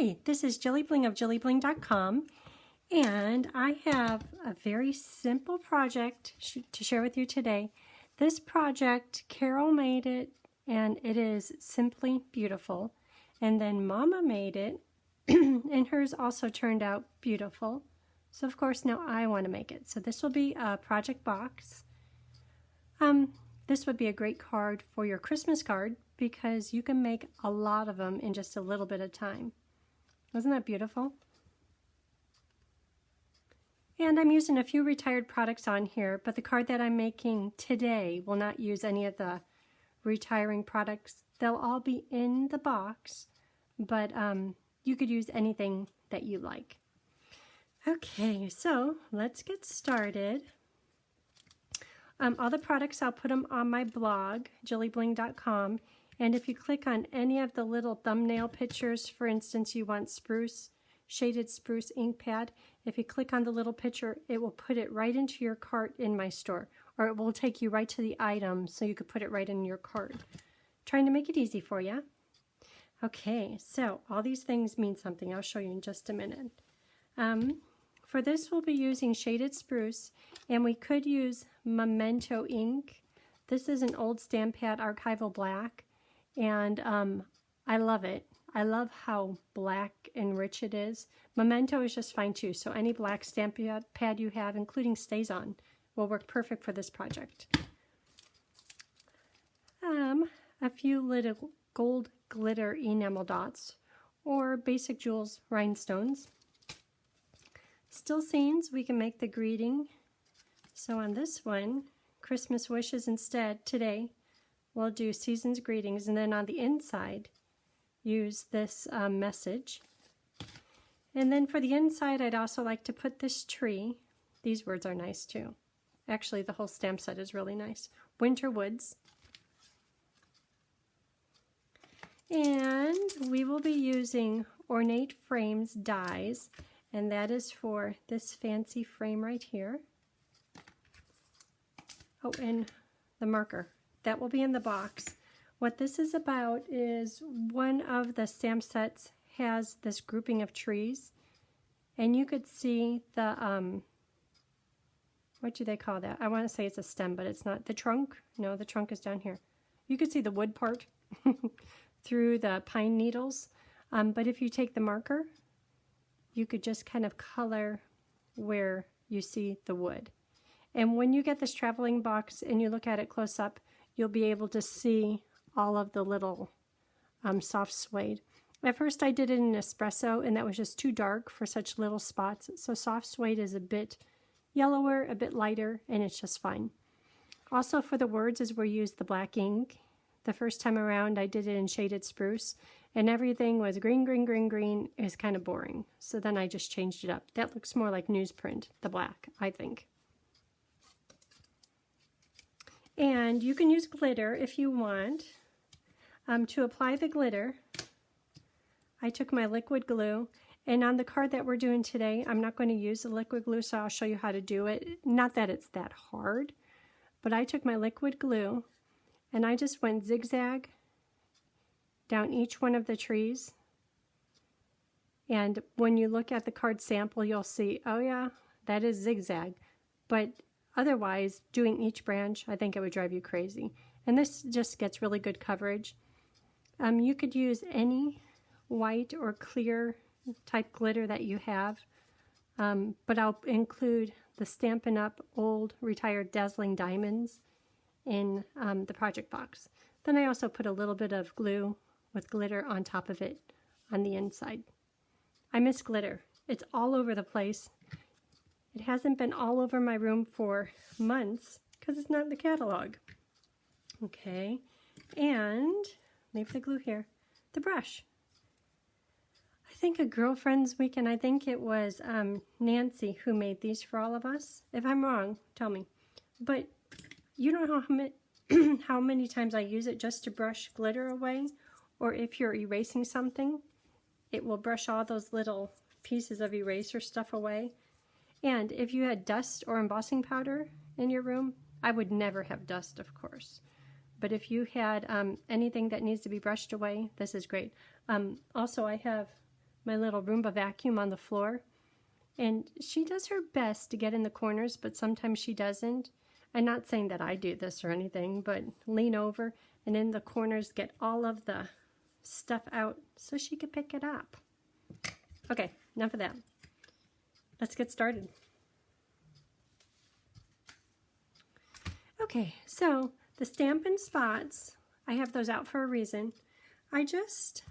Hi, this is JilliBling of JilliBling.com, and I have a very simple project to share with you today. This project, Carol made it, and it is simply beautiful. And then Mama made it, and hers also turned out beautiful. So of course now I want to make it. So this will be a project box. This would be a great card for your Christmas card because you can make a lot of them in just a little bit of time. Isn't that beautiful? And I'm using a few retired products on here, but the card that I'm making today will not use any of the retiring products. They'll all be in the box, but you could use anything that you like. Okay, so let's get started. All the products, I'll put them on my blog, JilliBling.com. And if you click on any of the little thumbnail pictures, for instance, you want spruce, shaded spruce ink pad, if you click on the little picture, it will put it right into your cart in my store, or it will take you right to the item so you could put it right in your cart. Trying to make it easy for you. Okay, so all these things mean something. I'll show you in just a minute. For this, we'll be using shaded spruce, and we could use Memento ink. This is an old stamp pad, archival black. And I love it. I love how black and rich it is. Memento is just fine too, so any black stamp pad you have, including StazOn, will work perfect for this project. A few little gold glitter enamel dots, or basic jewels rhinestones. Still scenes, we can make the greeting. So on this one, Christmas wishes instead today. We'll do season's greetings, and then on the inside, use this message. And then for the inside, I'd also like to put this tree. These words are nice too. Actually, the whole stamp set is really nice. Winter Woods. And we will be using Ornate Frames dies, and that is for this fancy frame right here. Oh, and the marker. That will be in the box. What this is about is one of the stamp sets has this grouping of trees, and you could see the, what do they call that? I want to say it's a stem, but it's not. The trunk? No, the trunk is down here. You could see the wood part through the pine needles, but if you take the marker, you could just kind of color where you see the wood. And when you get this traveling box and you look at it close up, you'll be able to see all of the little soft suede. At first I did it in espresso, and that was just too dark for such little spots. So soft suede is a bit yellower, a bit lighter, and it's just fine. Also for the words is we use the black ink. The first time around I did it in shaded spruce, and everything was green, green, green, green. It was kind of boring. So then I just changed it up. That looks more like newsprint, the black, I think. And you can use glitter if you want. To apply the glitter, I took my liquid glue, and on the card that we're doing today, I'm not going to use the liquid glue, so I'll show you how to do it. Not that it's that hard, but I took my liquid glue, and I just went zigzag down each one of the trees. And when you look at the card sample, you'll see, oh yeah, that is zigzag. But otherwise, doing each branch, I think it would drive you crazy. And this just gets really good coverage. You could use any white or clear type glitter that you have, but I'll include the Stampin' Up! Old Retired Dazzling Diamonds in the project box. Then I also put a little bit of glue with glitter on top of it on the inside. I miss glitter. It's all over the place. It hasn't been all over my room for months because it's not in the catalog. Okay, and leave the glue here. The brush. I think a girlfriend's weekend, I think it was Nancy who made these for all of us. If I'm wrong, tell me. But you don't know how many times I use it just to brush glitter away, or if you're erasing something, it will brush all those little pieces of eraser stuff away. And if you had dust or embossing powder in your room, I would never have dust, of course. But if you had anything that needs to be brushed away, this is great. Also, I have my little Roomba vacuum on the floor. And she does her best to get in the corners, but sometimes she doesn't. I'm not saying that I do this or anything, but lean over and in the corners get all of the stuff out so she could pick it up. Okay, enough of that. Let's get started. Okay, so the Stampin' Spots, I have those out for a reason. I just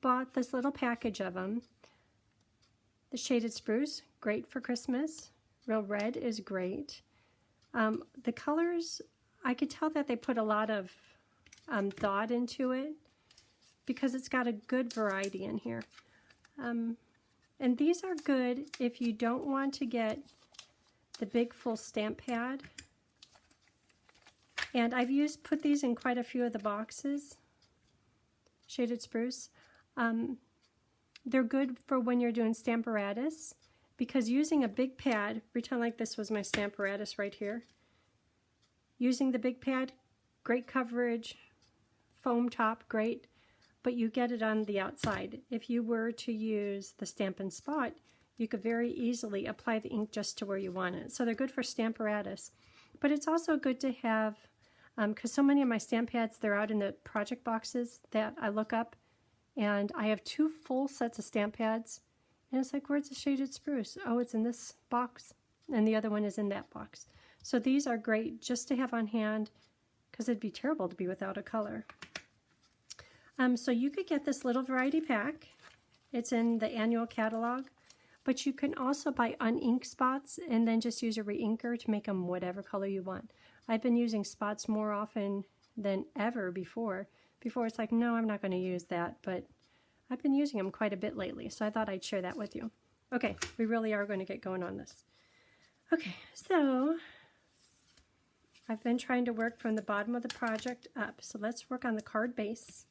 bought this little package of them. The Shaded Spruce, great for Christmas. Real Red is great. The colors, I could tell that they put a lot of thought into it because it's got a good variety in here. And these are good if you don't want to get the big full stamp pad. And I've put these in quite a few of the boxes. Shaded Spruce. They're good for when you're doing Stamparatus, because using a big pad, pretend like this was my Stamparatus right here. Using the big pad, great coverage, foam top, great, but you get it on the outside. If you were to use the Stampin' Spot, you could very easily apply the ink just to where you want it. So they're good for Stamparatus. But it's also good to have, because so many of my stamp pads, they're out in the project boxes that I look up, and I have 2 full sets of stamp pads, and it's like, where's the Shaded Spruce? Oh, it's in this box, and the other one is in that box. So these are great just to have on hand, because it'd be terrible to be without a color. So you could get this little variety pack. It's in the annual catalog, but you can also buy uninked spots and then just use a reinker to make them whatever color you want. I've been using spots more often than ever before. Before it's like, no, I'm not going to use that, but I've been using them quite a bit lately, so I thought I'd share that with you. Okay, we really are going to get going on this. Okay, so I've been trying to work from the bottom of the project up, so let's work on the card base.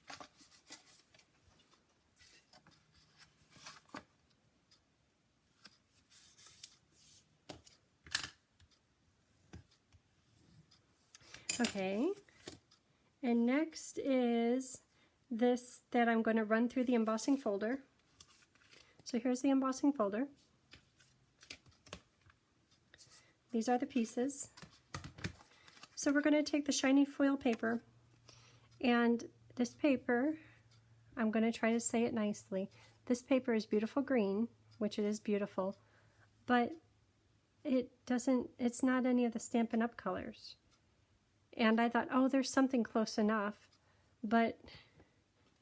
Okay, and next is this that I'm going to run through the embossing folder. So here's the embossing folder. These are the pieces. So we're going to take the shiny foil paper, and this paper, I'm going to try to say it nicely. This paper is beautiful green, which it is beautiful, but it's not any of the Stampin' Up! Colors. And I thought, oh, there's something close enough, but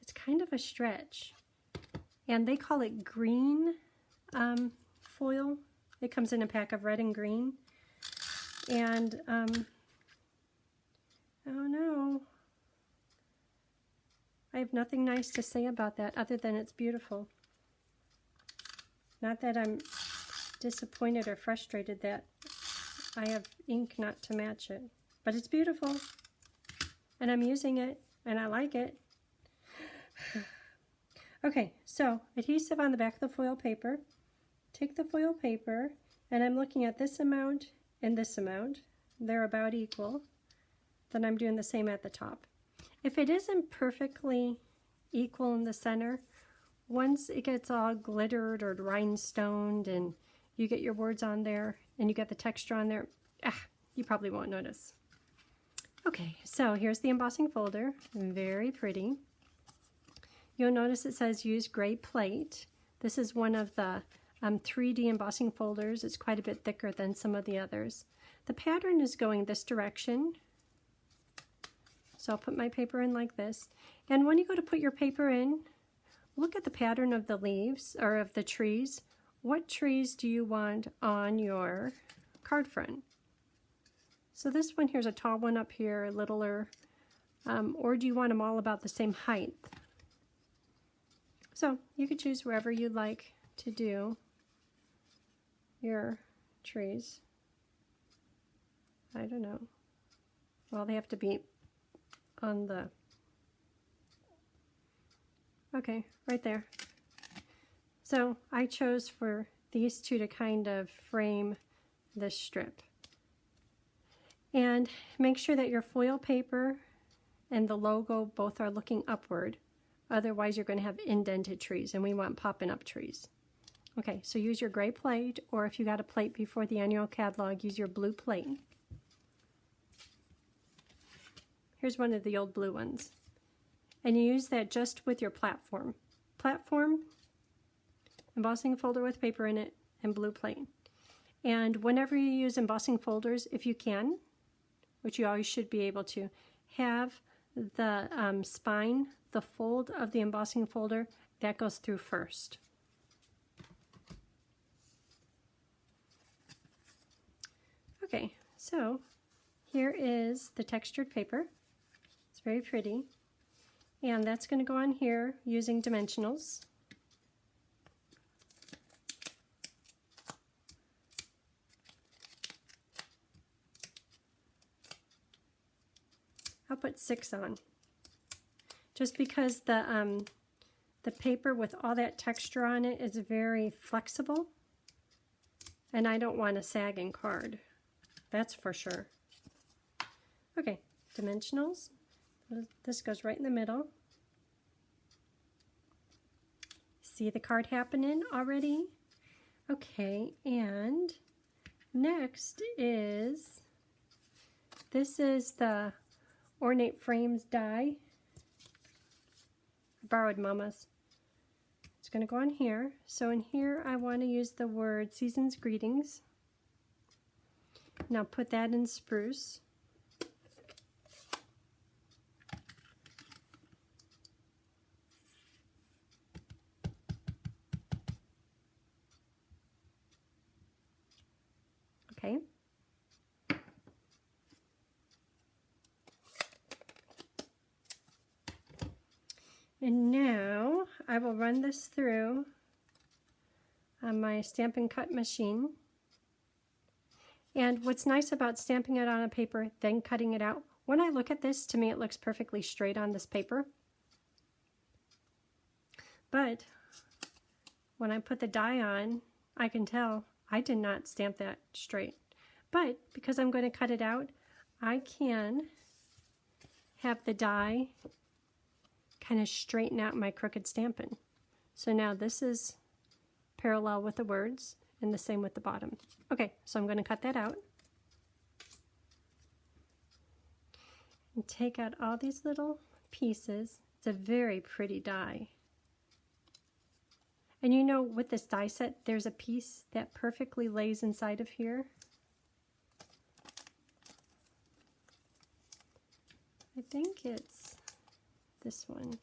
it's kind of a stretch. And they call it green foil. It comes in a pack of red and green. And, oh no. I have nothing nice to say about that other than it's beautiful. Not that I'm disappointed or frustrated that I have ink not to match it. But it's beautiful, and I'm using it, and I like it. Okay, so adhesive on the back of the foil paper. Take the foil paper, and I'm looking at this amount and this amount. They're about equal. Then I'm doing the same at the top. If it isn't perfectly equal in the center, once it gets all glittered or rhinestoned and you get your words on there and you get the texture on there, you probably won't notice. Okay, so here's the embossing folder, very pretty. You'll notice it says use gray plate. This is one of the 3D embossing folders. It's quite a bit thicker than some of the others. The pattern is going this direction. So I'll put my paper in like this. And when you go to put your paper in, look at the pattern of the leaves, or of the trees. What trees do you want on your card front? So this one here's a tall one up here, a littler, or do you want them all about the same height? So you could choose wherever you'd like to do your trees. I don't know. Well, they have to be on the, okay, right there. So I chose for these two to kind of frame this strip. And make sure that your foil paper and the logo both are looking upward. Otherwise, you're going to have indented trees, and we want popping up trees. Okay, so use your gray plate, or if you got a plate before the annual catalog, use your blue plate. Here's one of the old blue ones. And you use that just with your platform. Platform, embossing folder with paper in it, and blue plate. And whenever you use embossing folders, if you can, which you always should be able to, have the spine, the fold of the embossing folder, that goes through first. Okay, so here is the textured paper. It's very pretty. And that's going to go on here using dimensionals. I'll put 6 on, just because the paper with all that texture on it is very flexible, and I don't want a sagging card. That's for sure. Okay, dimensionals. This goes right in the middle. See the card happening already? Okay, and next is, this is the Ornate Frames die. I borrowed Mama's. It's going to go on here. So in here I want to use the word Season's Greetings. Now put that in spruce. Okay. And now I will run this through on my Stampin' Cut machine. And what's nice about stamping it on a paper, then cutting it out, when I look at this, to me it looks perfectly straight on this paper. But when I put the die on, I can tell I did not stamp that straight. But because I'm going to cut it out, I can have the die kind of straighten out my crooked stamping. So now this is parallel with the words, and the same with the bottom. Okay, so I'm going to cut that out. And take out all these little pieces. It's a very pretty die. And you know, with this die set, there's a piece that perfectly lays inside of here. I think it's this one.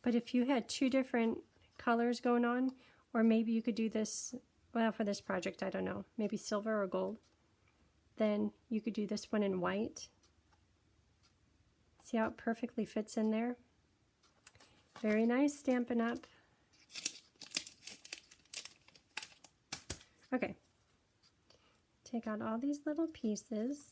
But if you had 2 different colors going on, or maybe you could do this, well, for this project, I don't know, maybe silver or gold, then you could do this one in white. See how it perfectly fits in there? Very nice Stampin' Up. Okay. Take out all these little pieces.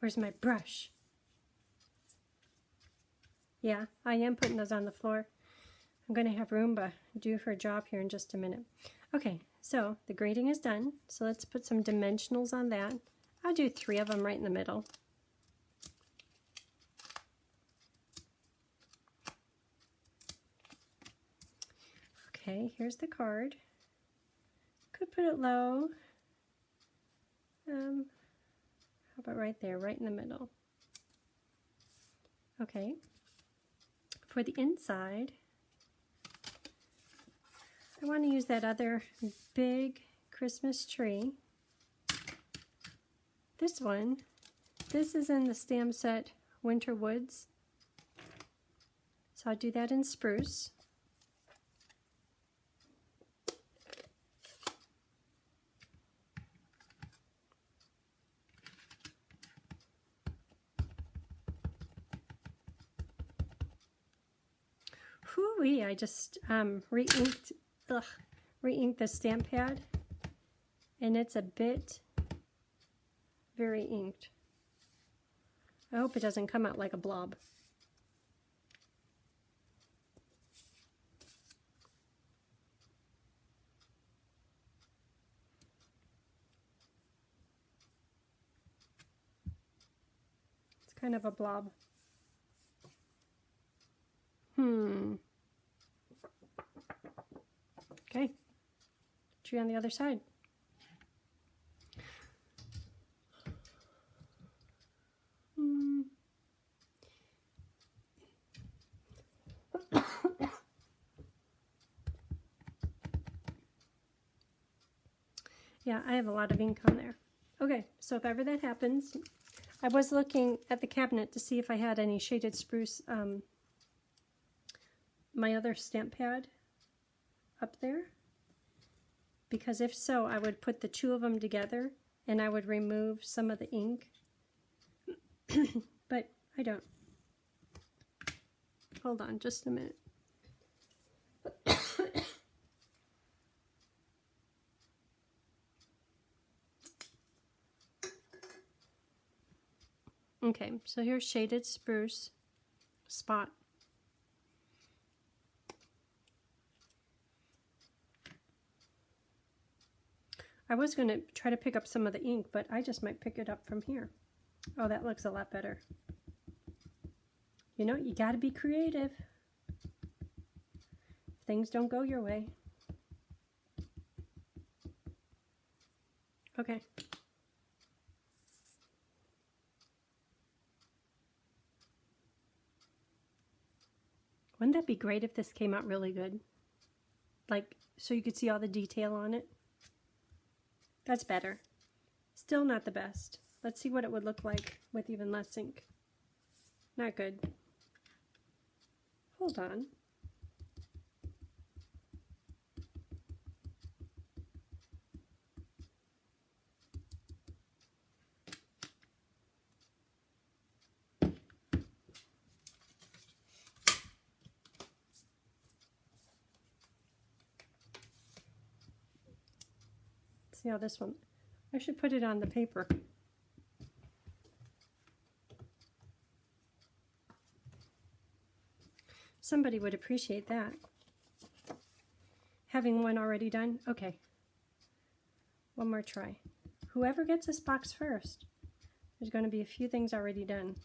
Where's my brush? Yeah, I am putting those on the floor. I'm going to have Roomba do her job here in just a minute. Okay, so the grading is done. So let's put some dimensionals on that. I'll do 3 of them right in the middle. Okay, here's the card. Could put it low. How about right there, right in the middle? Okay. For the inside, I want to use that other big Christmas tree. This one, this is in the stamp set Winter Woods. So I'll do that in spruce. Hooey, I just re-inked the stamp pad, and it's a bit very inked. I hope it doesn't come out like a blob. kind of a blob. Okay, tree on the other side. Yeah, I have a lot of ink on there. Okay, so if ever that happens, I was looking at the cabinet to see if I had any shaded spruce, my other stamp pad up there, because if so, I would put the two of them together and I would remove some of the ink, but I don't. Hold on just a minute. Okay, so here's shaded spruce spot. I was going to try to pick up some of the ink, but I just might pick it up from here. Oh, that looks a lot better. You know, you got to be creative. Things don't go your way. Okay. Wouldn't that be great if this came out really good? Like, so you could see all the detail on it? That's better. Still not the best. Let's see what it would look like with even less ink. Not good. Hold on. See how this one, I should put it on the paper. Somebody would appreciate that. Having one already done? Okay. One more try. Whoever gets this box first, there's going to be a few things already done.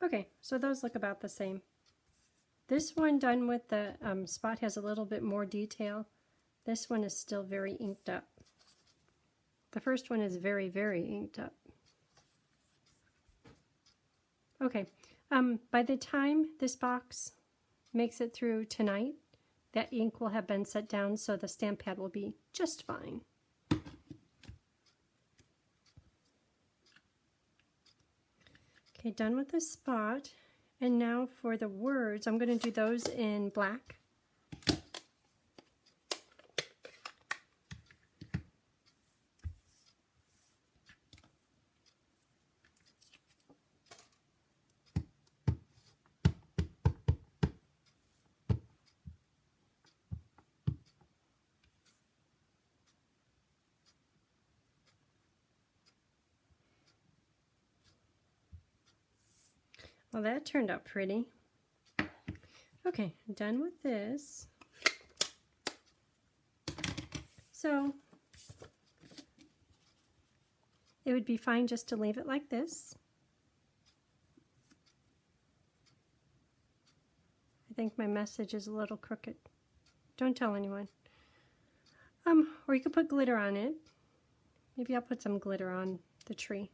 Okay, so those look about the same. This one done with the spot has a little bit more detail. This one is still very inked up. The first one is very, very inked up. Okay, by the time this box makes it through tonight, that ink will have been set down, so the stamp pad will be just fine. Okay, done with the spot. And now for the words, I'm going to do those in black. Well, that turned out pretty. Okay, done with this. So it would be fine just to leave it like this. I think my message is a little crooked. Don't tell anyone. Or you could put glitter on it. Maybe I'll put some glitter on the tree.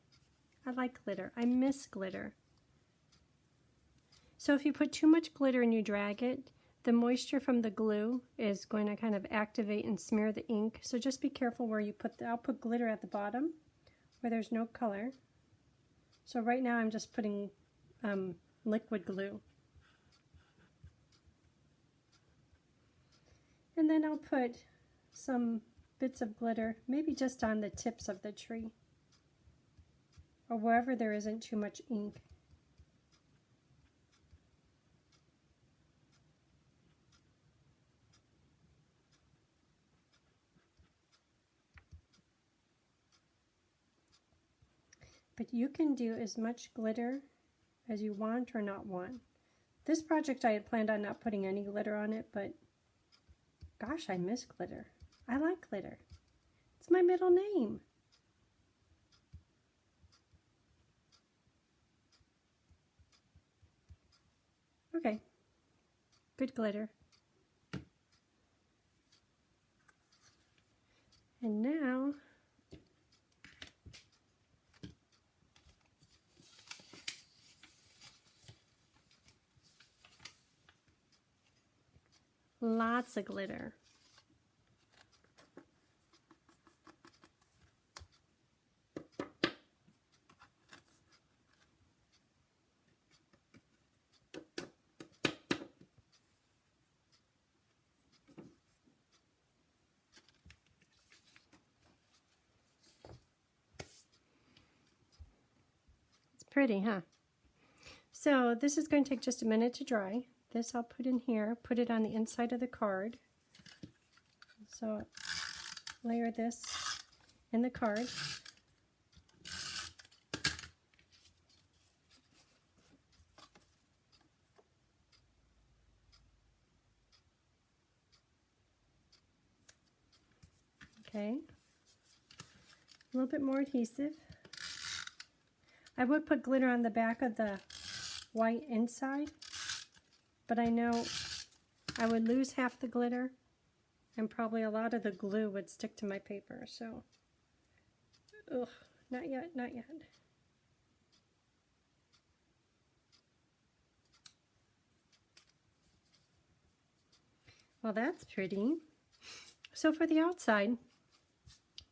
I like glitter. I miss glitter. So if you put too much glitter and you drag it, the moisture from the glue is going to kind of activate and smear the ink. So just be careful where you put I'll put glitter at the bottom where there's no color. So right now I'm just putting liquid glue. And then I'll put some bits of glitter, maybe just on the tips of the tree or wherever there isn't too much ink. But you can do as much glitter as you want or not want. This project I had planned on not putting any glitter on it, but gosh, I miss glitter. I like glitter. It's my middle name. Okay, good glitter. And now lots of glitter. Pretty, huh? So this is going to take just a minute to dry. This I'll put in here, put it on the inside of the card. So layer this in the card. Okay, a little bit more adhesive. I would put glitter on the back of the white inside, but I know I would lose half the glitter and probably a lot of the glue would stick to my paper, so ugh, not yet, not yet. Well, that's pretty. So for the outside,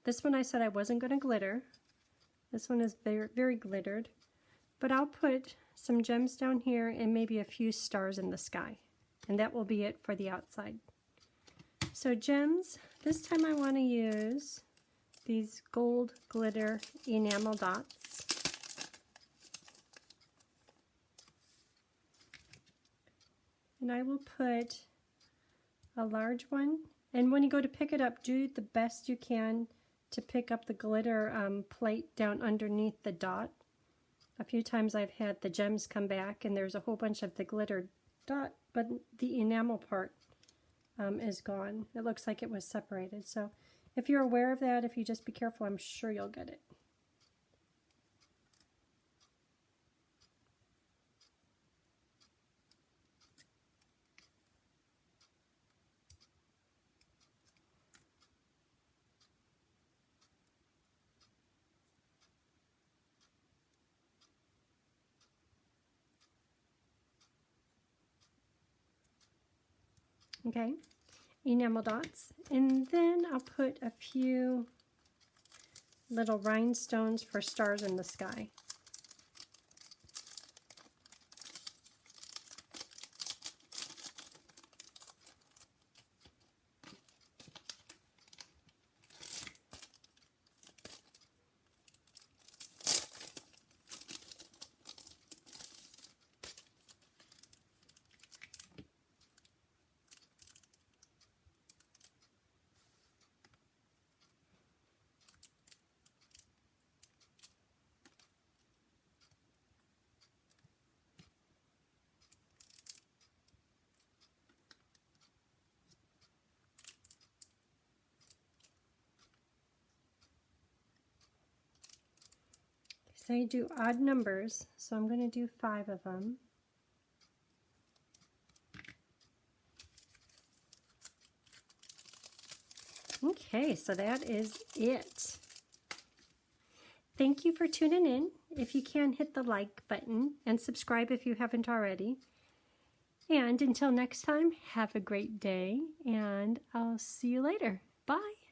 this one I said I wasn't going to glitter. This one is very, very glittered, but I'll put some gems down here and maybe a few stars in the sky, and that will be it for the outside. So gems, this time I want to use these gold glitter enamel dots. And I will put a large one, and when you go to pick it up, do the best you can to pick up the glitter plate down underneath the dot. A few times I've had the gems come back and there's a whole bunch of the glitter dot, but the enamel part is gone. It looks like it was separated. So if you're aware of that, if you just be careful, I'm sure you'll get it. Okay, enamel dots, and then I'll put a few little rhinestones for stars in the sky. So you do odd numbers, so I'm going to do 5 of them. Okay, so that is it. Thank you for tuning in. If you can, hit the like button and subscribe if you haven't already. And until next time, have a great day, and I'll see you later. Bye.